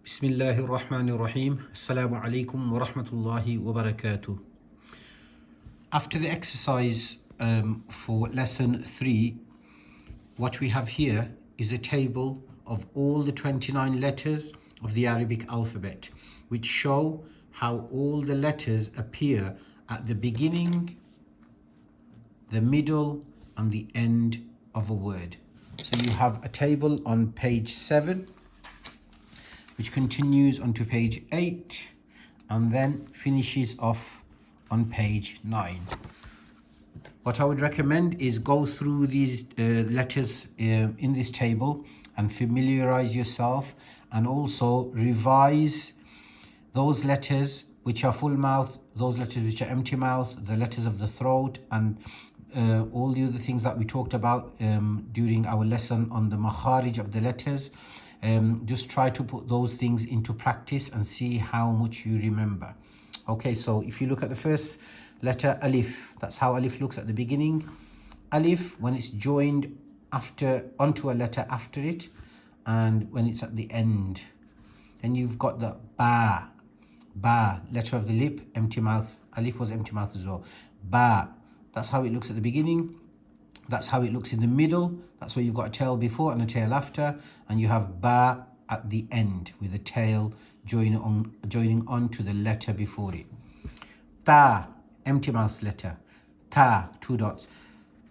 Bismillahir Rahmanir Rahim. Assalamu alaikum wa rahmatullahi wa barakatuh. After the exercise for lesson 3, what we have here is a table of all the 29 letters of the Arabic alphabet, which show how all the letters appear at the beginning, the middle, and the end of a word. So you have a table on page 7, which continues onto page 8 and then finishes off on page 9. What I would recommend is go through these letters in this table and familiarize yourself, and also revise those letters which are full mouth, those letters which are empty mouth, the letters of the throat, and all the other things that we talked about during our lesson on the makharij of the letters. Just try to put those things into practice and see how much you remember. Okay, so if you look at the first letter, alif, that's how alif looks at the beginning. Alif, when it's joined onto a letter after it, and when it's at the end. Then you've got the ba, letter of the lip, empty mouth. Alif was empty mouth as well. Ba, that's how it looks at the beginning. That's how it looks in the middle. That's where you've got a tail before and a tail after, and you have ba at the end with a tail joining on to the letter before it. Ta, empty mouth letter. Ta, 2 dots.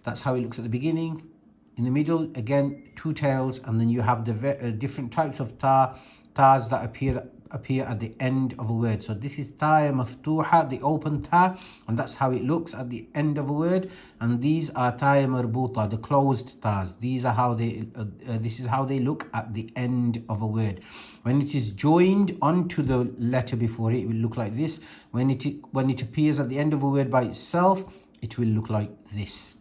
That's how it looks at the beginning. In the middle, again, 2 tails, and then you have the different types of tas that appear at the end of a word. So this is ta maftuha, the open ta, and that's how it looks at the end of a word. And these are ta marbuta, the closed tas. These are how they this is how they look at the end of a word. When it is joined onto the letter before it will look like this. When it appears at the end of a word by itself, it will look like this.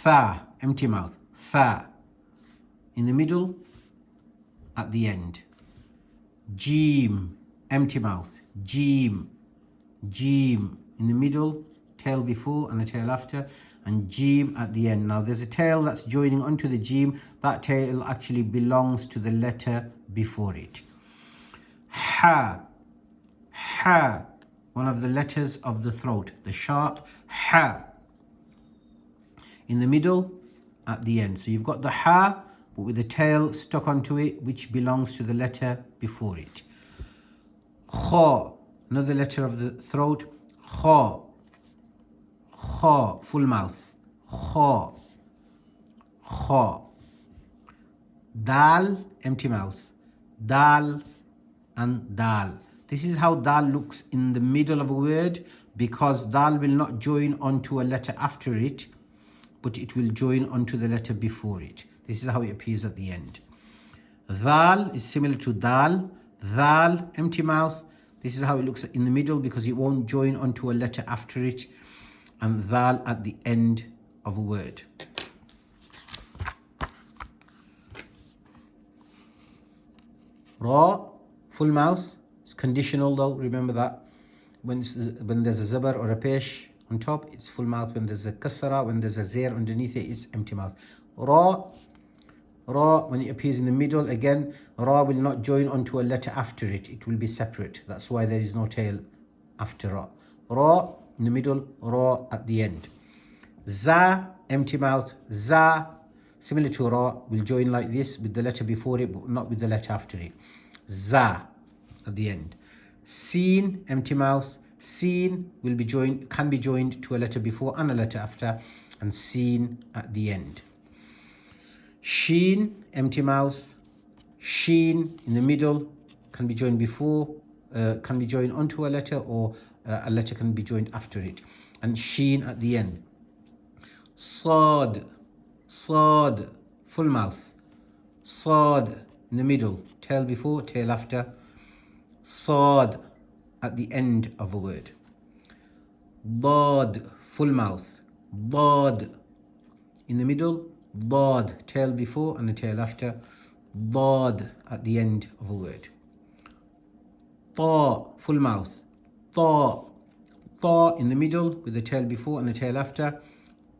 Tha, empty mouth. Tha, in the middle, at the end. Jim, empty mouth. Jim, in the middle, tail before and a tail after, and jim at the end. Now there's a tail that's joining onto the jim. That tail actually belongs to the letter before it. Ha, one of the letters of the throat, the sharp ha. In the middle, at the end. So you've got the ha, but with the tail stuck onto it, which belongs to the letter before it. Kha, another letter of the throat. Kha, full mouth. Kha. Dal, empty mouth. Dal and dal. This is how dal looks in the middle of a word, because dal will not join onto a letter after it, but it will join onto the letter before it. This is how it appears at the end. Dhal is similar to dal. Dhal, empty mouth. This is how it looks in the middle, because it won't join onto a letter after it. And dhal at the end of a word. Ra, full mouth. It's conditional though, remember that. When there's a zabar or a pesh on top, it's full mouth. When there's a kasra, when there's a zair underneath it, it's empty mouth. Ra, when it appears in the middle, again, ra will not join onto a letter after it. It will be separate. That's why there is no tail after ra. Ra in the middle, ra at the end. Za, empty mouth. Za, similar to ra, will join like this with the letter before it, but not with the letter after it. Za at the end. Seen, empty mouth. Seen can be joined to a letter before and a letter after, and seen at the end. Sheen, empty mouth. Sheen in the middle, can be joined can be joined onto a letter, or a letter can be joined after it. And sheen at the end. Sad, full mouth. Sad in the middle, tail before, tail after. Sad at the end of a word. Dad, full mouth. Dad in the middle, dad, tail before and the tail after. Dad at the end of a word. Ta, full mouth. Ta in the middle with the tail before and the tail after.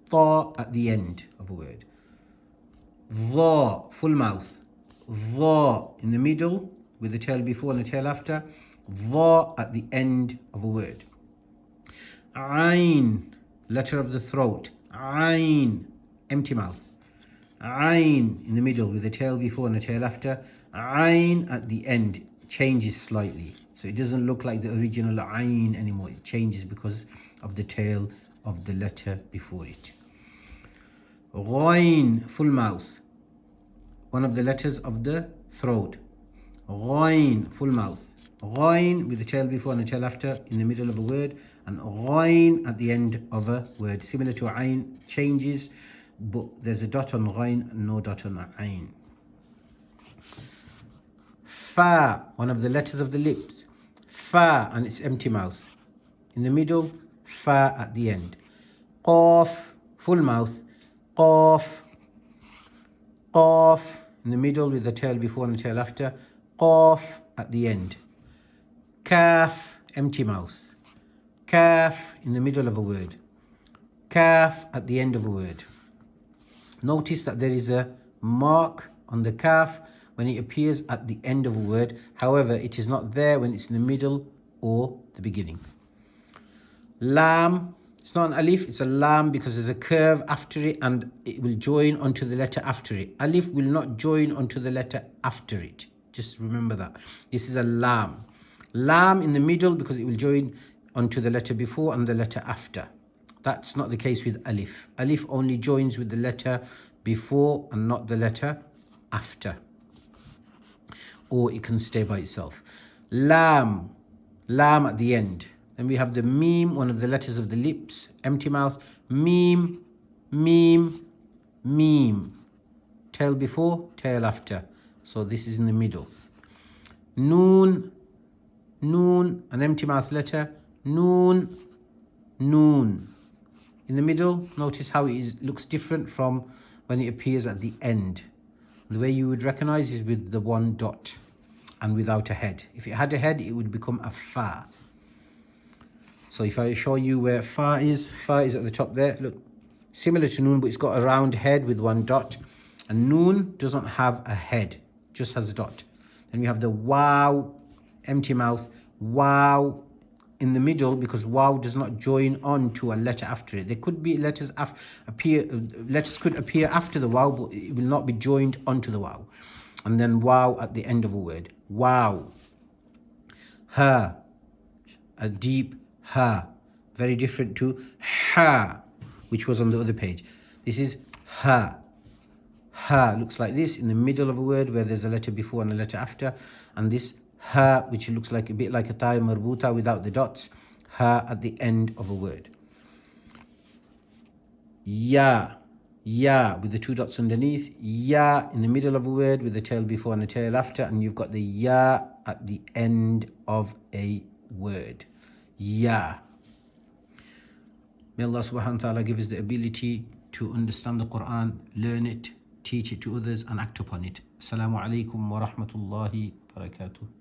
Ta at the end of a word. Dha, full mouth. Dha in the middle with the tail before and the tail after. Dha at the end of a word. Ain, letter of the throat. Ain, empty mouth. Ain in the middle with the tail before and the tail after. Ain at the end changes slightly. So it doesn't look like the original Ain anymore. It changes because of the tail of the letter before it. Ghain, full mouth. One of the letters of the throat. Ghain, full mouth. Ghain with the tail before and the tail after in the middle of a word. And ghain at the end of a word. Similar to Ain, changes, but there's a dot on ghain and no dot on Ain. Fa, one of the letters of the lips. Fa and its empty mouth. In the middle, fa at the end. Qaf, full mouth. Qaf. Qaf in the middle with the tail before and the tail after. Qaf at the end. Kaf, empty mouth. Kaf in the middle of a word. Kaf at the end of a word. Notice that there is a mark on the kaf when it appears at the end of a word. However, it is not there when it's in the middle or the beginning. Lam, it's not an alif, it's a lam because there's a curve after it and it will join onto the letter after it. Alif will not join onto the letter after it. Just remember that. This is a lam. Lam in the middle because it will join onto the letter before and the letter after. That's not the case with alif. Alif only joins with the letter before and not the letter after. Or it can stay by itself. Lam, lam at the end. Then we have the meme, one of the letters of the lips, empty mouth. Meme, meme, meme. Tail before, tail after. So this is in the middle. Noon, noon, an empty mouth letter. Noon, noon. In the middle, notice how it looks different from when it appears at the end. The way you would recognize is with the one dot and without a head. If it had a head, it would become a fa. So if I show you where fa is at the top there. Look, similar to noon, but it's got a round head with one dot. And noon doesn't have a head, just has a dot. Then we have the wow, empty mouth, wow in the middle because wow does not join on to a letter after it. There could be letters could appear after the wow, but it will not be joined onto the wow. And then wow at the end of a word. Wow. Ha, a deep ha, very different to ha, which was on the other page. This is ha. Ha looks like this in the middle of a word where there's a letter before and a letter after, and this ha, which looks like a bit like a ta marbuta without the dots. Ha at the end of a word. Ya, ya with the two dots underneath. Ya in the middle of a word with the tail before and the tail after, and you've got the ya at the end of a word. Ya. May Allah subhanahu wa ta'ala give us the ability to understand the Quran, learn it, teach it to others and act upon it. Assalamu alaikum wa rahmatullahi wa barakatuh.